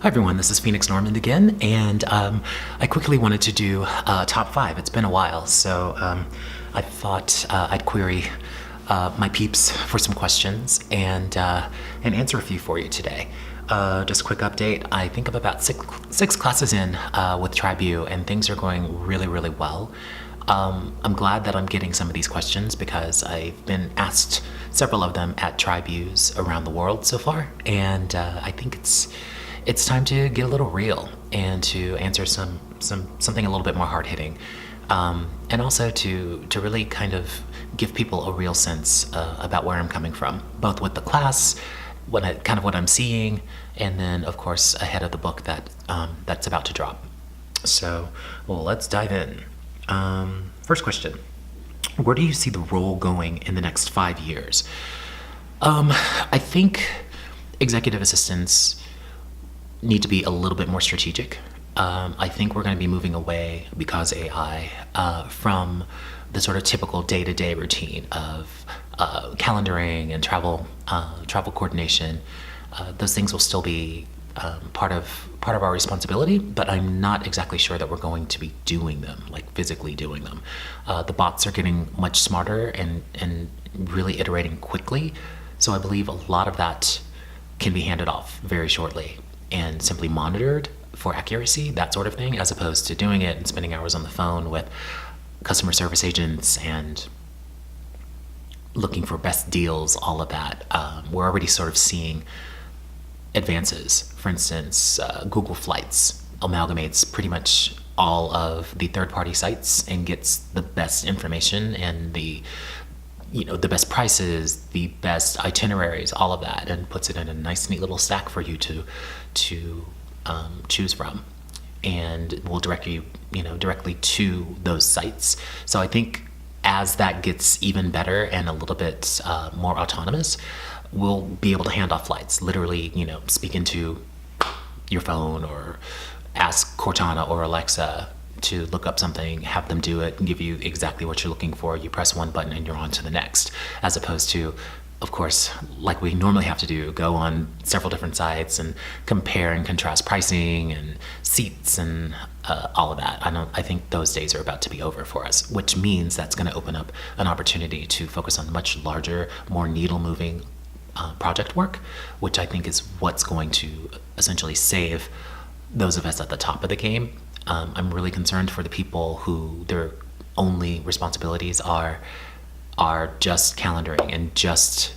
Hi everyone, this is Phoenix Normand again, and I quickly wanted to do top five. It's been a while, so I thought I'd query my peeps for some questions and answer a few for you today. Just a quick update. I think I'm about six classes in with TribeView, and things are going really, really well. I'm glad that I'm getting some of these questions because I've been asked several of them at TribeViews around the world so far, and I think it's time to get a little real and to answer something a little bit more hard hitting, and also to really kind of give people a real sense about where I'm coming from, both with the class, what I'm seeing, and then of course ahead of the book that's about to drop. So, well, let's dive in. First question: where do you see the role going in the next 5 years? I think executive assistants need to be a little bit more strategic. I think we're going to be moving away, because AI, from the sort of typical day-to-day routine of calendaring and travel coordination. Those things will still be part of our responsibility, but I'm not exactly sure that we're going to be doing them, like physically doing them. The bots are getting much smarter and really iterating quickly, so I believe a lot of that can be handed off very shortly and simply monitored for accuracy, that sort of thing, as opposed to doing it and spending hours on the phone with customer service agents and looking for best deals, all of that. We're already sort of seeing advances. For instance, Google Flights amalgamates pretty much all of the third-party sites and gets the best information and the best prices, the best itineraries, all of that, and puts it in a nice, neat little stack for you to choose from, and will direct you, directly to those sites. So I think as that gets even better and a little bit more autonomous, we'll be able to hand off flights. Literally, speak into your phone or ask Cortana or Alexa to look up something, have them do it, and give you exactly what you're looking for. You press one button and you're on to the next, as opposed to, of course, like we normally have to do, go on several different sites and compare and contrast pricing and seats and all of that. I think those days are about to be over for us, which means that's going to open up an opportunity to focus on much larger, more needle-moving project work, which I think is what's going to essentially save those of us at the top of the game. I'm really concerned for the people who their only responsibilities are just calendaring and just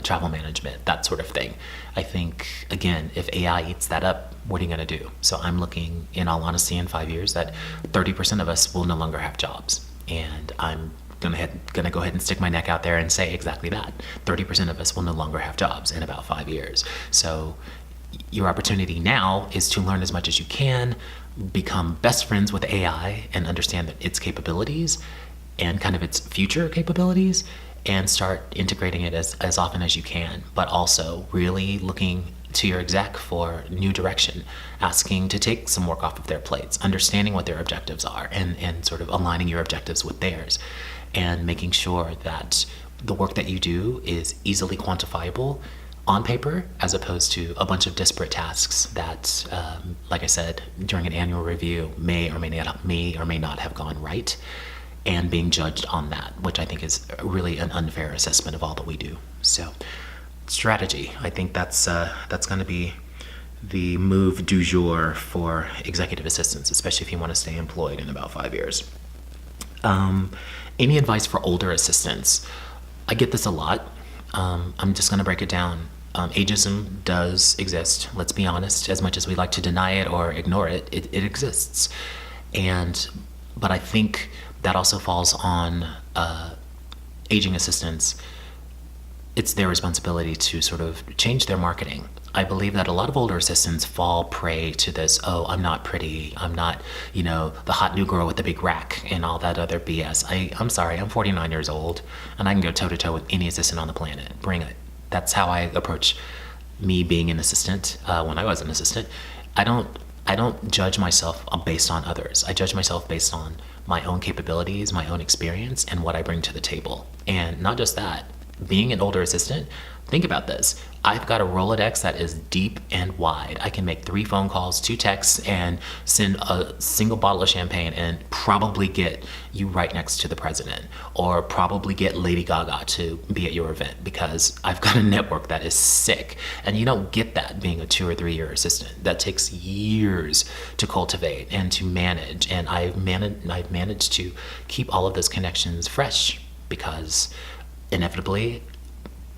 travel management, that sort of thing. I think, again, if AI eats that up, what are you going to do? So I'm looking, in all honesty, in 5 years, that 30% of us will no longer have jobs. And I'm going to go ahead and stick my neck out there and say exactly that. 30% of us will no longer have jobs in about 5 years. So your opportunity now is to learn as much as you can, become best friends with AI and understand that its capabilities and kind of its future capabilities, and start integrating it as often as you can, but also really looking to your exec for new direction, asking to take some work off of their plates, understanding what their objectives are, and sort of aligning your objectives with theirs, and making sure that the work that you do is easily quantifiable on paper, as opposed to a bunch of disparate tasks that, like I said, during an annual review may or may not have gone right, and being judged on that, which I think is really an unfair assessment of all that we do. So, strategy. I think that's going to be the move du jour for executive assistants, especially if you want to stay employed in about 5 years. Any advice for older assistants? I get this a lot. I'm just going to break it down. Ageism does exist. Let's be honest. As much as we like to deny it or ignore it, it exists. But I think that also falls on aging assistants. It's their responsibility to sort of change their marketing. I believe that a lot of older assistants fall prey to this, oh, I'm not pretty, I'm not, the hot new girl with the big rack and all that other BS. I'm sorry, I'm 49 years old, and I can go toe-to-toe with any assistant on the planet. Bring it. That's how I approach me being an assistant when I was an assistant. I don't judge myself based on others. I judge myself based on my own capabilities, my own experience, and what I bring to the table. And not just that, being an older assistant, think about this. I've got a Rolodex that is deep and wide. I can make 3 phone calls, 2 texts, and send a single bottle of champagne and probably get you right next to the president, or probably get Lady Gaga to be at your event, because I've got a network that is sick. And you don't get that being a 2 or 3 year assistant. That takes years to cultivate and to manage. And I've managed to keep all of those connections fresh, because inevitably,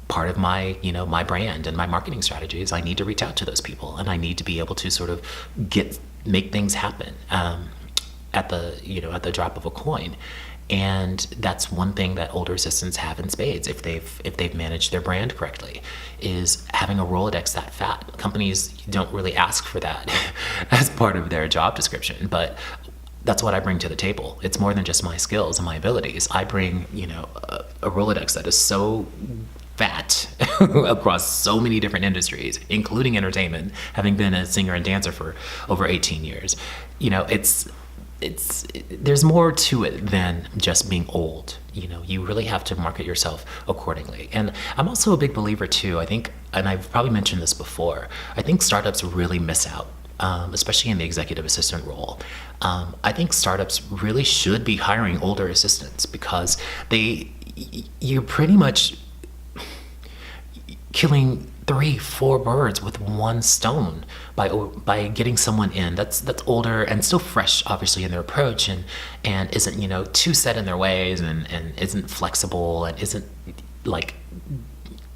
part of my, my brand and my marketing strategy is I need to reach out to those people, and I need to be able to sort of make things happen at the drop of a coin. And that's one thing that older assistants have in spades, if they've managed their brand correctly, is having a Rolodex that fat. Companies don't really ask for that as part of their job description, but that's what I bring to the table. It's more than just my skills and my abilities. I bring, a Rolodex that is so fat across so many different industries, including entertainment, having been a singer and dancer for over 18 years. There's more to it than just being old. You really have to market yourself accordingly. And I'm also a big believer too, I think, and I've probably mentioned this before, I think startups really miss out, especially in the executive assistant role. I think startups really should be hiring older assistants, because you're pretty much killing 3-4 birds with one stone by getting someone in that's older and still fresh, obviously, in their approach, and isn't too set in their ways, and isn't flexible, and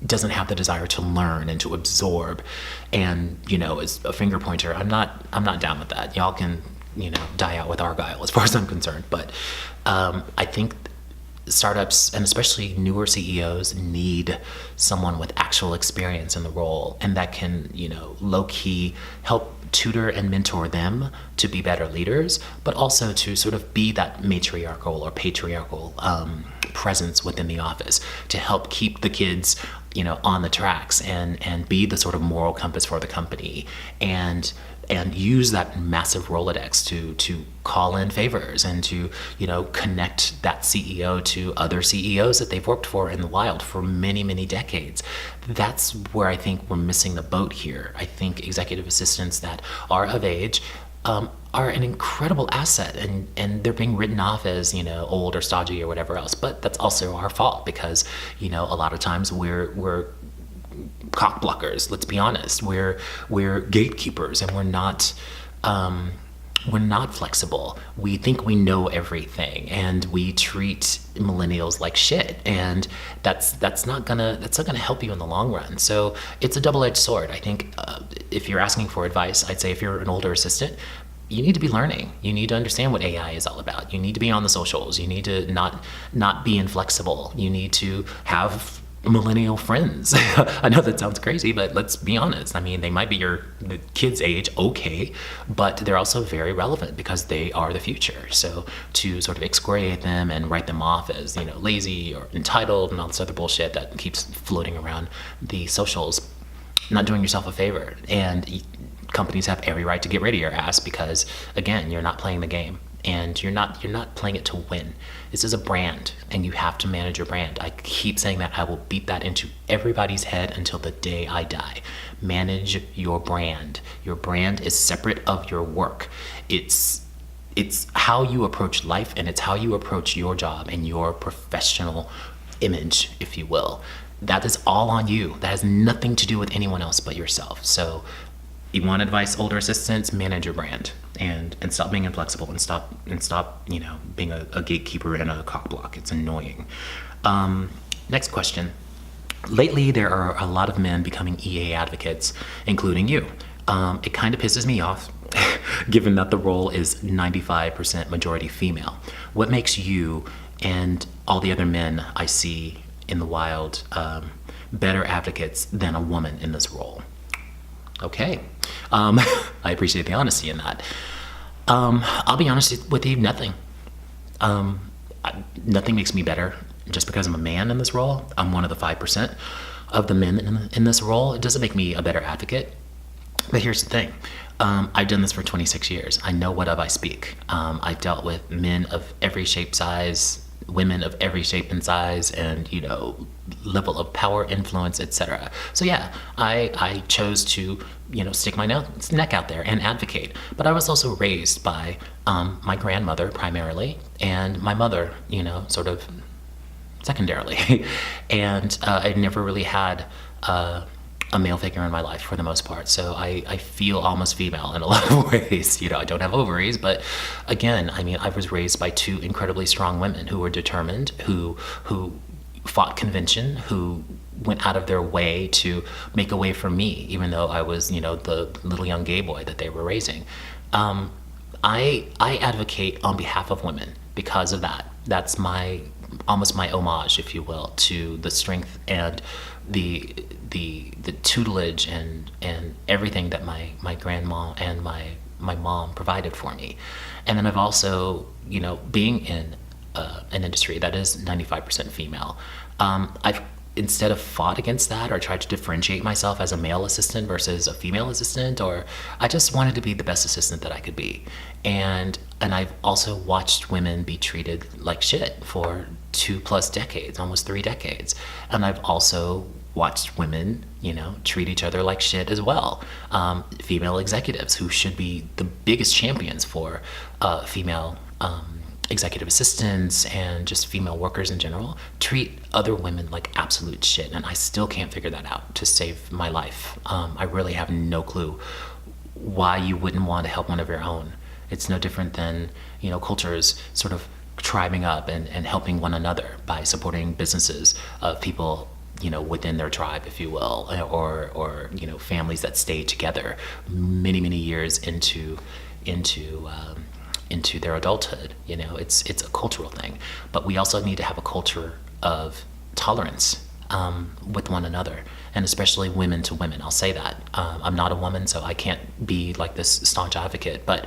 doesn't have the desire to learn and to absorb, and is a finger pointer. I'm not down with that. Y'all can die out with Argyle as far as I'm concerned. But I think startups, and especially newer CEOs, need someone with actual experience in the role, and that can, low-key help tutor and mentor them to be better leaders, but also to sort of be that matriarchal or patriarchal presence within the office to help keep the kids, on the tracks, and be the sort of moral compass for the company, and use that massive Rolodex to call in favors, and to connect that CEO to other CEOs that they've worked for in the wild for many, many decades. That's where I think we're missing the boat here. I think executive assistants that are of age are an incredible asset, and they're being written off as old or stodgy or whatever else. But that's also our fault, because a lot of times we're cock blockers. Let's be honest. We're gatekeepers, and we're not flexible. We think we know everything, and we treat millennials like shit, and that's not gonna help you in the long run. So it's a double-edged sword. I think if you're asking for advice, I'd say if you're an older assistant, you need to be learning. You need to understand what AI is all about. You need to be on the socials. You need to not be inflexible. You need to have millennial friends. I know that sounds crazy, but let's be honest. I mean, they might be the kids' age, okay, but they're also very relevant, because they are the future. So to sort of excoriate them and write them off as lazy or entitled and all this other bullshit that keeps floating around the socials, not doing yourself a favor. And companies have every right to get rid of your ass, because again, you're not playing the game, and you're not playing it to win. This is a brand, and you have to manage your brand. I keep saying that. I will beat that into everybody's head until the day I die. Manage your brand. Your brand is separate of your work. It's how you approach life, and it's how you approach your job and your professional image, if you will. That is all on you. That has nothing to do with anyone else but yourself. So you want advice, older assistants, manage your brand, and stop being inflexible, and stop being a gatekeeper and a cock block. It's annoying. Next question. Lately, there are a lot of men becoming EA advocates, including you. It kind of pisses me off, given that the role is 95% majority female. What makes you and all the other men I see in the wild better advocates than a woman in this role? Okay. I appreciate the honesty in that. I'll be honest with you, nothing. Nothing makes me better just because I'm a man in this role. I'm one of the 5% of the men in this role. It doesn't make me a better advocate. But here's the thing. I've done this for 26 years. I know what of I speak. I've dealt with men of every shape, size, women of every shape and size and, level of power, influence, etc. So yeah, I chose to, stick my neck out there and advocate. But I was also raised by my grandmother primarily and my mother, sort of secondarily. And I never really had a male figure in my life for the most part. So I feel almost female in a lot of ways. I don't have ovaries, but again, I was raised by two incredibly strong women who were determined, who fought convention, who went out of their way to make a way for me, even though I was, the little young gay boy that they were raising. I advocate on behalf of women because of that. That's almost my homage, if you will, to the strength and the tutelage and everything that my grandma and my mom provided for me. And then I've also, being in an industry that is 95% female, I've instead of fought against that or tried to differentiate myself as a male assistant versus a female assistant, or I just wanted to be the best assistant that I could be. And I've also watched women be treated like shit for 2+ decades, almost 3 decades. And I've also watched women, treat each other like shit as well. Female executives who should be the biggest champions for female executive assistants and just female workers in general treat other women like absolute shit. And I still can't figure that out to save my life. I really have no clue why you wouldn't want to help one of your own. It's no different than, cultures sort of tribing up and helping one another by supporting businesses of people, within their tribe, if you will, or families that stay together many, many years into their adulthood. It's a cultural thing, but we also need to have a culture of tolerance with one another, and especially women to women. I'll say that. I'm not a woman, so I can't be like this staunch advocate, but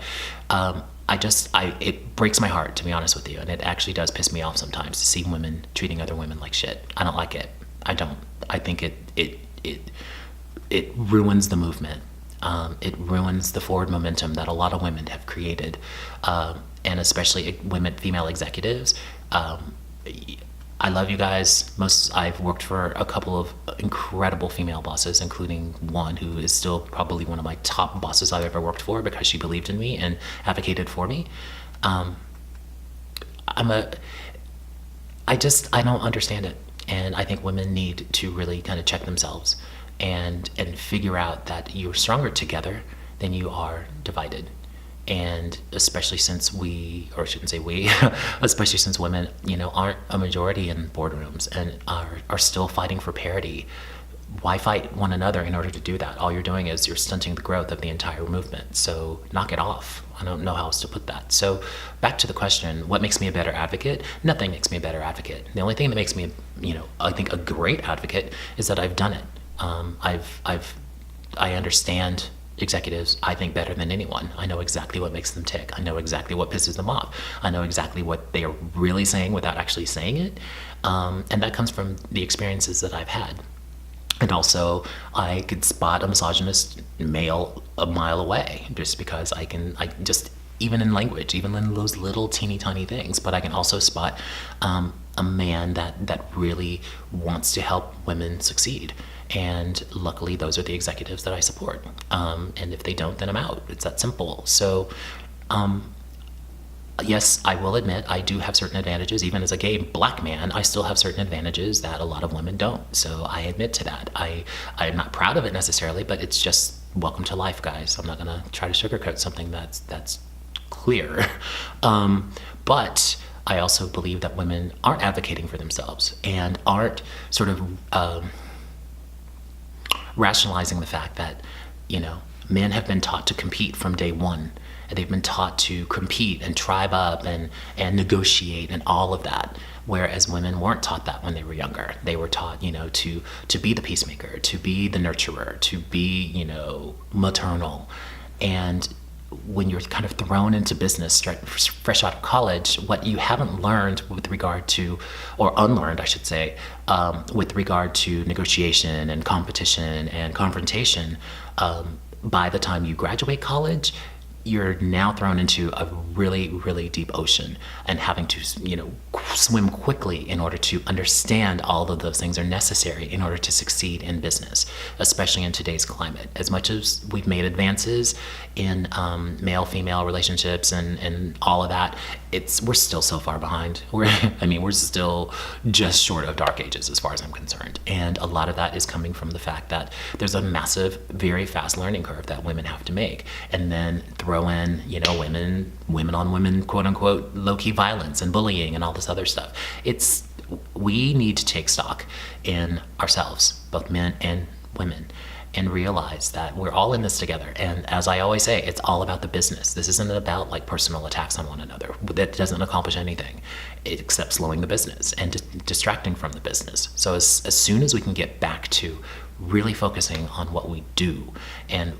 it breaks my heart, to be honest with you, and it actually does piss me off sometimes to see women treating other women like shit. I don't like it. I don't. I think it ruins the movement. It ruins the forward momentum that a lot of women have created, and especially female executives. I love you guys. I've worked for a couple of incredible female bosses, including one who is still probably one of my top bosses I've ever worked for because she believed in me and advocated for me. I don't understand it. And I think women need to really kind of check themselves and figure out that you're stronger together than you are divided. And especially since especially since women, aren't a majority in boardrooms and are still fighting for parity. Why fight one another in order to do that? All you're doing is you're stunting the growth of the entire movement. So knock it off. I don't know how else to put that. So back to the question, what makes me a better advocate? Nothing makes me a better advocate. The only thing that makes me, I think a great advocate is that I've done it. I understand executives, I think, better than anyone. I know exactly what makes them tick. I know exactly what pisses them off. I know exactly what they are really saying without actually saying it. And that comes from the experiences that I've had. And also, I could spot a misogynist male a mile away just because even in language, even in those little teeny tiny things, but I can also spot a man that really wants to help women succeed. And luckily, those are the executives that I support. And if they don't, then I'm out. It's that simple. So, yes, I will admit I do have certain advantages. Even as a gay black man, I still have certain advantages that a lot of women don't. So I admit to that. I'm not proud of it necessarily, but it's just welcome to life, guys. I'm not going to try to sugarcoat something that's clear. But I also believe that women aren't advocating for themselves and aren't sort of rationalizing the fact that, men have been taught to compete from day one. And they've been taught to compete and tribe up and negotiate and all of that. Whereas women weren't taught that when they were younger. They were taught, to be the peacemaker, to be the nurturer, to be, maternal. And when you're kind of thrown into business fresh out of college, what you haven't learned with regard to, or unlearned, I should say, with regard to negotiation and competition and confrontation, by the time you graduate college, you're now thrown into a really, really deep ocean and having to, swim quickly in order to understand all of those things are necessary in order to succeed in business, especially in today's climate. As much as we've made advances in male-female relationships and all of that, we're still so far behind. We're still just short of dark ages as far as I'm concerned. And a lot of that is coming from the fact that there's a massive, very fast learning curve that women have to make. And then throw in, women on women, quote unquote, low-key violence and bullying and all this other stuff. We need to take stock in ourselves, both men and women, and realize that we're all in this together. And as I always say, it's all about the business. This isn't about like personal attacks on one another. That doesn't accomplish anything except slowing the business and distracting from the business. So as soon as we can get back to really focusing on what we do and,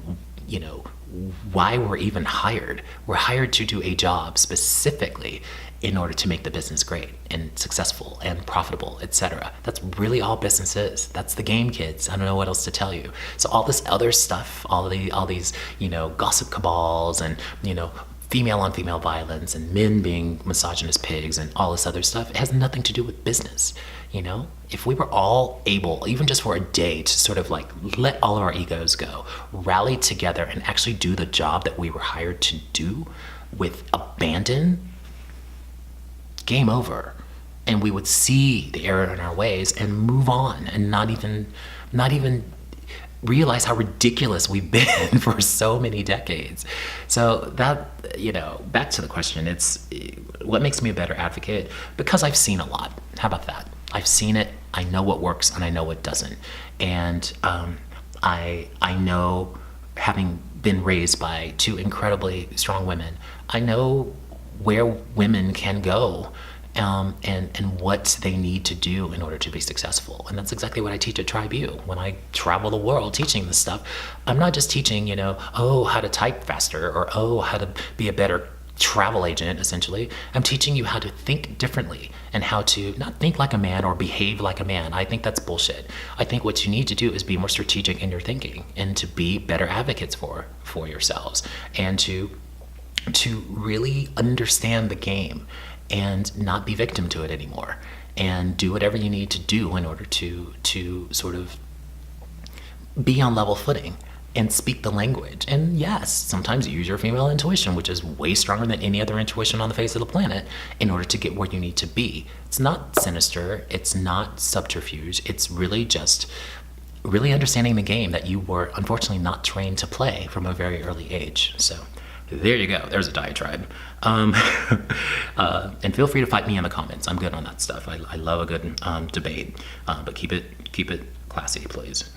why we're even hired. We're hired to do a job specifically in order to make the business great and successful and profitable, etc. That's really all business is. That's the game, kids. I don't know what else to tell you. So all this other stuff, all these, gossip cabals and, female on female violence and men being misogynist pigs and all this other stuff, it has nothing to do with business. If we were all able, even just for a day, to sort of like let all of our egos go, rally together and actually do the job that we were hired to do with abandon, game over. And we would see the error in our ways and move on and not even realize how ridiculous we've been for so many decades. So that, back to the question, it's what makes me a better advocate? Because I've seen a lot. How about that? I've seen it. I know what works and I know what doesn't. And I know, having been raised by two incredibly strong women, I know where women can go and what they need to do in order to be successful. And that's exactly what I teach at Tribe U. When I travel the world teaching this stuff, I'm not just teaching, how to type faster or, how to be a better travel agent, essentially. I'm teaching you how to think differently and how to not think like a man or behave like a man. I think that's bullshit. I think what you need to do is be more strategic in your thinking and to be better advocates for yourselves and to really understand the game and not be victim to it anymore, and do whatever you need to do in order to sort of be on level footing and speak the language. And yes, sometimes use your female intuition, which is way stronger than any other intuition on the face of the planet, in order to get where you need to be. It's not sinister, it's not subterfuge, it's really just really understanding the game that you were unfortunately not trained to play from a very early age. So there you go. There's a diatribe. And feel free to fight me in the comments. I'm good on that stuff. I love a good debate, but keep it classy, please.